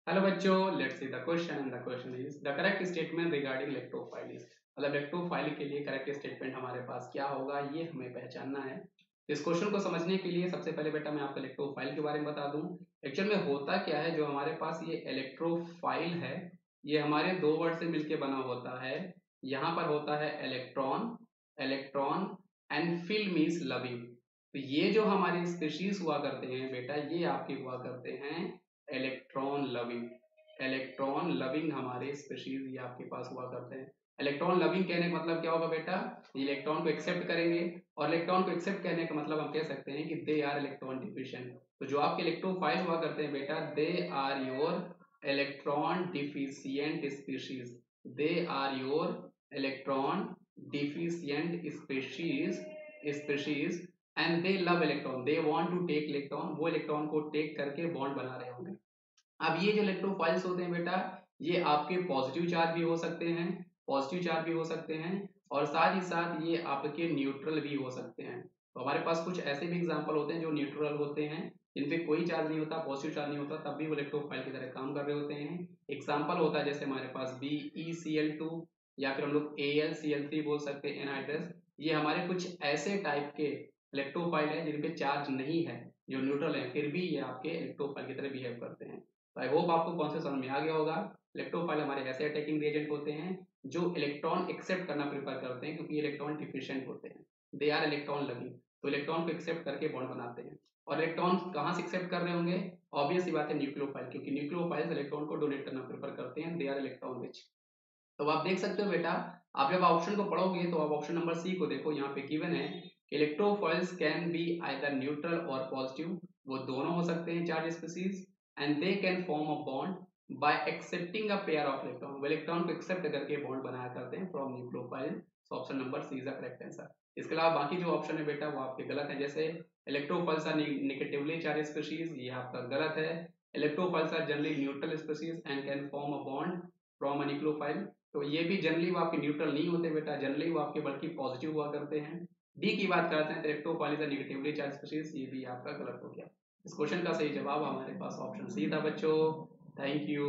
Hello बच्चों, let's see the question and the question is the correct statement regarding electrophile is. मतलब electrophile के लिए correct statement हमारे पास क्या होगा ये हमें पहचानना है। इस क्वेश्चन को समझने के लिए सबसे पहले बेटा मैं आपको इलेक्ट्रोफाइल के बारे में बता दूं। एक्चुअल में होता क्या है, जो हमारे पास ये इलेक्ट्रोफाइल है ये हमारे दो वर्ड से मिलकर बना होता है। यहाँ पर होता है electron, electron and phil means loving. तो ये जो हमारे स्पीशीज हुआ करते हैं बेटा, ये आपके हुआ करते हैं इलेक्ट्रॉन लविंग। इलेक्ट्रॉन लविंग हमारे स्पीशीज ये आपके पास हुआ करते हैं। इलेक्ट्रॉन लविंग कहने का मतलब क्या होगा बेटा, इलेक्ट्रॉन को एक्सेप्ट करेंगे। और इलेक्ट्रॉन को एक्सेप्ट करने का मतलब हम कह सकते हैं कि दे आर इलेक्ट्रॉन डिफिशिएंट। तो जो आपके इलेक्ट्रोफाइल हुआ करते हैं बेटा, they are your electron deficient species. They are your electron deficient species and they love electron, they want to take electron. वो इलेक्ट्रॉन को टेक करके बॉन्ड बना रहे होंगे। अब ये जो इलेक्ट्रोफाइल्स होते हैं बेटा, ये आपके पॉजिटिव चार्ज भी हो सकते हैं, पॉजिटिव चार्ज भी हो सकते हैं, और साथ ही साथ ये आपके न्यूट्रल भी हो सकते हैं। तो हमारे पास कुछ ऐसे भी एग्जांपल होते हैं जो न्यूट्रल होते हैं, जिनपे कोई चार्ज नहीं होता, पॉजिटिव चार्ज नहीं होता, तब भी वो इलेक्ट्रोफाइल की तरह काम कर रहे होते हैं। एग्जाम्पल होता है जैसे हमारे पास BeCl2, या फिर हम लोग AlCl3 बोल सकते हैं, एनहाइड्रस। ये हमारे कुछ ऐसे टाइप के इलेक्ट्रोफाइल है जिनपे चार्ज नहीं है, जो न्यूट्रल है, फिर भी ये आपके इलेक्ट्रोफाइल की तरह बिहेव करते हैं। तो आई होप आपको कॉन्सेप्ट समझ में आ गया होगा। इलेक्ट्रोफाइल हमारे ऐसे अटैकिंग रिएजेंट होते हैं जो इलेक्ट्रॉन एक्सेप्ट करना प्रेफर करते हैं, क्योंकि इलेक्ट्रॉन डिफिशिएंट होते हैं। दे आर इलेक्ट्रॉन लविंग, तो इलेक्ट्रॉन को एक्सेप्ट करके बॉन्ड बनाते हैं। और इलेक्ट्रॉन कहाँ से एक्सेप्ट कर रहे होंगे, ऑब्वियस सी बात है न्यूक्लियोफाइल, क्योंकि न्यूक्लियोफाइल्स इलेक्ट्रॉन को डोनेट करना प्रेफर करते हैं। They are electron rich. तो आप देख सकते हो बेटा, आप जब ऑप्शन को पढ़ोगे तो आप ऑप्शन नंबर सी को देखो, यहाँ पे गिवन है electrophiles can be either neutral और पॉजिटिव। वो दोनों हो सकते हैं charge species, and they can form a bond by accepting a pair of electron. वो इलेक्ट्रॉन को एक्सेप्ट करके बॉन्ड बनाया करते हैं from nucleophile. So option number C is the correct answer. इसके अलावा बाकी जो ऑप्शन है बेटा वो आपके गलत है। जैसे electrophiles are negatively charge species, ये आपका गलत है। Electrophiles are generally neutral species and can form a bond from a nucleophile. तो ये भी जनरली वो आपके न्यूट्रल नहीं होते बेटा, जनरली वो आपके बल्कि पॉजिटिव हुआ करते हैं। डी की बात करते हैं तो electrophile is a negatively charge species, ये भी आपका गलत हो गया। इस क्वेश्चन का सही जवाब हमारे पास ऑप्शन सी था बच्चों। Thank you.